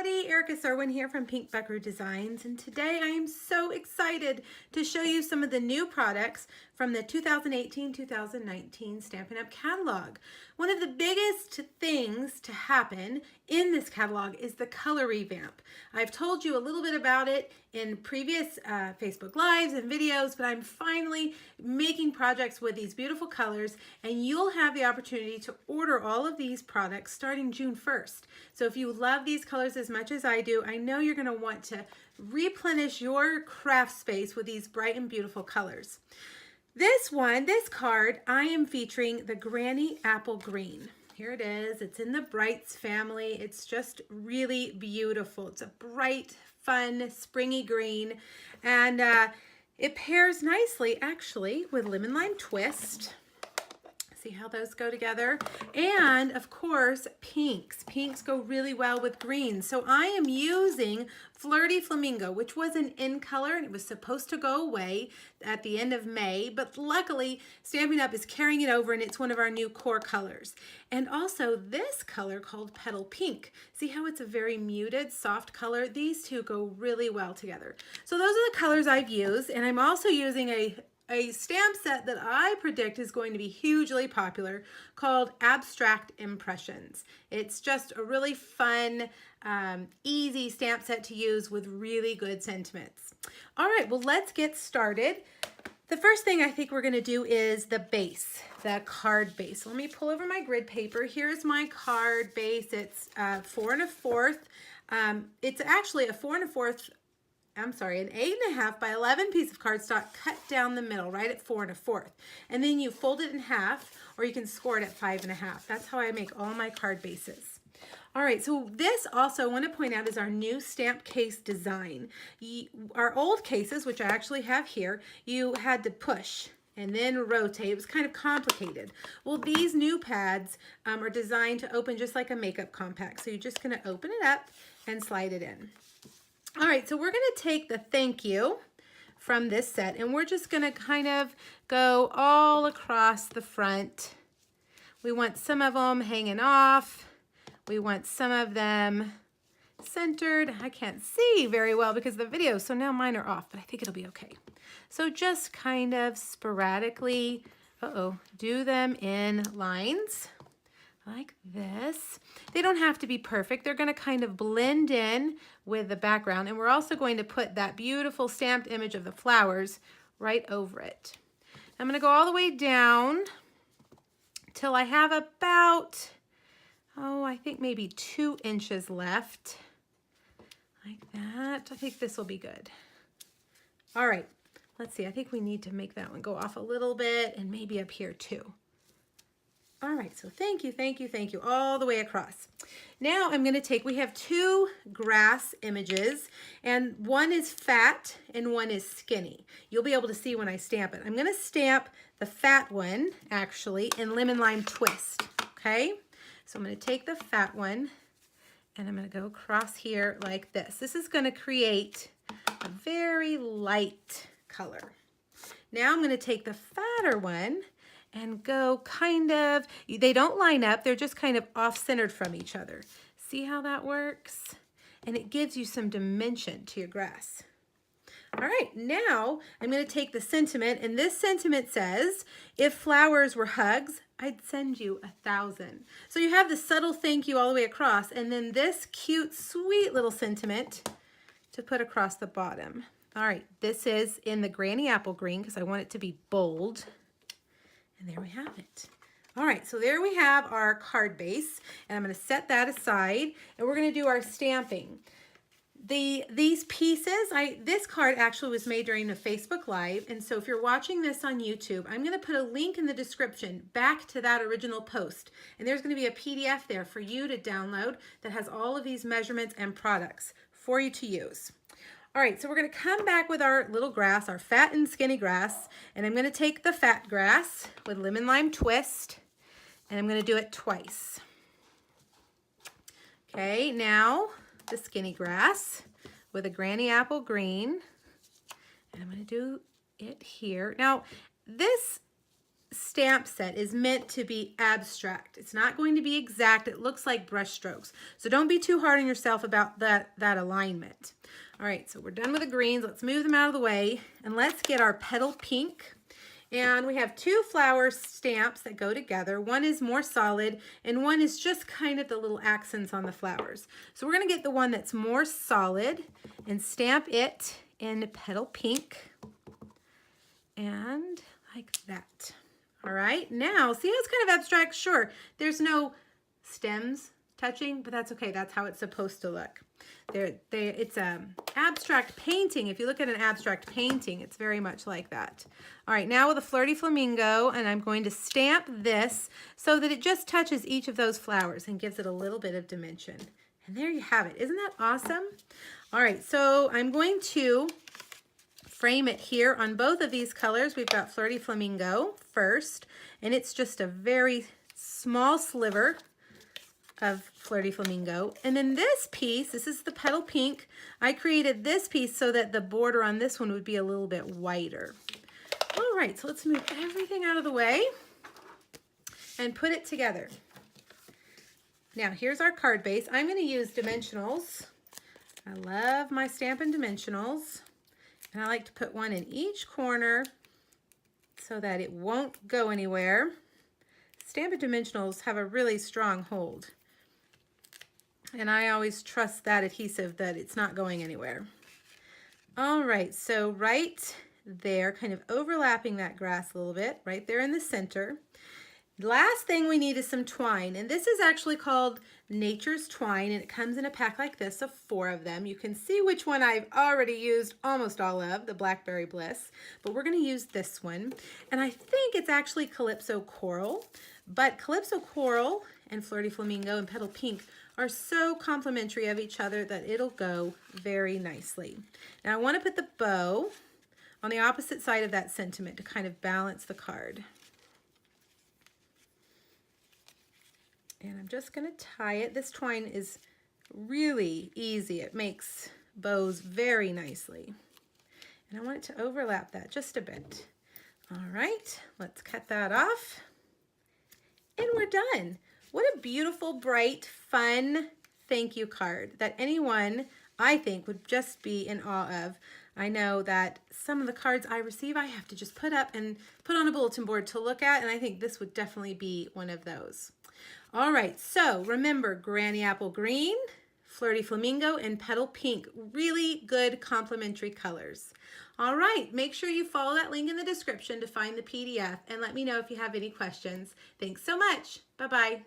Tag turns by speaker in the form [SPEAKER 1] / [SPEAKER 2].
[SPEAKER 1] everybody, Erica Serwin here from Pink Buckaroo Designs, and today I am so excited to show you some of the new products from the 2018-2019 Stampin' Up! Catalog. One of the biggest things to happen in this catalog is the color revamp. I've told you a little bit about it in previous Facebook Lives and videos, but I'm finally making projects with these beautiful colors, and you'll have the opportunity to order all of these products starting June 1st. So if you love these colors as much as I do, I know you're going to want to replenish your craft space with these bright and beautiful colors. This card, I am featuring the Granny Apple Green. Here it is. It's in the Brights family. It's just really beautiful. It's a bright, fun, springy green, and it pairs nicely actually with Lemon Lime Twist. See how those go together? And of course, pinks. Pinks go really well with greens. So I am using Flirty Flamingo, which was an in color and it was supposed to go away at the end of May, but luckily Stampin' Up! Is carrying it over and it's one of our new core colors. And also this color called Petal Pink. See how it's a very muted, soft color? These two go really well together. So those are the colors I've used, and I'm also using a stamp set that I predict is going to be hugely popular called Abstract Impressions. It's just a really fun, easy stamp set to use with really good sentiments. All right, well, let's get started. The first thing I think we're going to do is the base, the card base. Let me pull over my grid paper. Here's my card base. It's 4 1/4. It's actually a 4 1/4. I'm sorry, an 8 1/2 by 11 piece of cardstock cut down the middle, right at 4 1/4. And then you fold it in half, or you can score it at 5 1/2. That's how I make all my card bases. All right, so this also, I want to point out, is our new stamp case design. Our old cases, which I actually have here, you had to push and then rotate. It was kind of complicated. Well, these new pads are designed to open just like a makeup compact. So you're just going to open it up and slide it in. All right, so we're going to take the thank you from this set, and we're just going to kind of go all across the front. We want some of them hanging off. We want some of them centered. I can't see very well because of the video, so now mine are off, but I think it'll be okay. So just kind of sporadically, do them in lines like this. They don't have to be perfect. They're going to kind of blend in with the background, and we're also going to put that beautiful stamped image of the flowers right over it. I'm going to go all the way down till I have about, I think maybe 2 inches left, like that. I think this will be good. All right, let's see. I think we need to make that one go off a little bit, and maybe up here too. All right, so thank you, all the way across. Now I'm going to take, we have 2 grass images, and one is fat and one is skinny. You'll be able to see when I stamp it. I'm going to stamp the fat one, actually, in Lemon Lime Twist, okay? So I'm going to take the fat one, and I'm going to go across here like this. This is going to create a very light color. Now I'm going to take the fatter one and go kind of, they don't line up, they're just kind of off-centered from each other. See how that works? And it gives you some dimension to your grass. All right, now I'm going to take the sentiment, and this sentiment says, if flowers were hugs, I'd send you 1,000. So you have the subtle thank you all the way across, and then this cute, sweet little sentiment to put across the bottom. All right, this is in the Granny Apple Green because I want it to be bold. And there we have it. All right, so there we have our card base, and I'm going to set that aside, and we're going to do our stamping. These pieces, this card actually was made during a Facebook Live, and so if you're watching this on YouTube, I'm going to put a link in the description back to that original post, and there's going to be a PDF there for you to download that has all of these measurements and products for you to use. All right, so we're going to come back with our little grass, our fat and skinny grass, and I'm going to take the fat grass with Lemon Lime Twist, and I'm going to do it twice. Okay, now the skinny grass with a Granny Apple Green, and I'm going to do it here. Now, this stamp set is meant to be abstract. It's not going to be exact. It looks like brush strokes. So don't be too hard on yourself about that alignment. All right, so we're done with the greens. Let's move them out of the way and let's get our petal pink. And we have two flower stamps that go together. One is more solid and one is just kind of the little accents on the flowers. So we're gonna get the one that's more solid and stamp it in petal pink. And like that. All right, now, see how it's kind of abstract? Sure, there's no stems touching, but that's okay. That's how it's supposed to look. It's an abstract painting. If you look at an abstract painting, it's very much like that. All right, now with a Flirty Flamingo, and I'm going to stamp this so that it just touches each of those flowers and gives it a little bit of dimension. And there you have it. Isn't that awesome? All right, so I'm going to frame it here on both of these colors. We've got Flirty Flamingo first, and it's just a very small sliver of Flirty Flamingo. And then this piece, this is the petal pink. I created this piece so that the border on this one would be a little bit wider. All right, so let's move everything out of the way and put it together. Now here's our card base. I'm going to use dimensionals. I love my Stampin' Dimensionals. And I like to put one in each corner so that it won't go anywhere. Stampin' Dimensionals have a really strong hold. And I always trust that adhesive that it's not going anywhere. All right, so right there, kind of overlapping that grass a little bit, right there in the center. Last thing we need is some twine, and this is actually called Nature's Twine, and it comes in a pack like this of 4 of them. You can see which one I've already used almost all of, the Blackberry Bliss, but we're going to use this one, and I think it's actually Calypso Coral, but Calypso Coral and Flirty Flamingo and Petal Pink are so complementary of each other that it'll go very nicely. Now I want to put the bow on the opposite side of that sentiment to kind of balance the card. And I'm just going to tie it. This twine is really easy. It makes bows very nicely. And I want it to overlap that just a bit. All right, let's cut that off. And we're done. What a beautiful, bright, fun thank you card that anyone, I think, would just be in awe of. I know that some of the cards I receive, I have to just put up and put on a bulletin board to look at, and I think this would definitely be one of those. All right, so remember Granny Apple Green, Flirty Flamingo, and Petal Pink. Really good complementary colors. All right, make sure you follow that link in the description to find the PDF and let me know if you have any questions. Thanks so much. Bye-bye.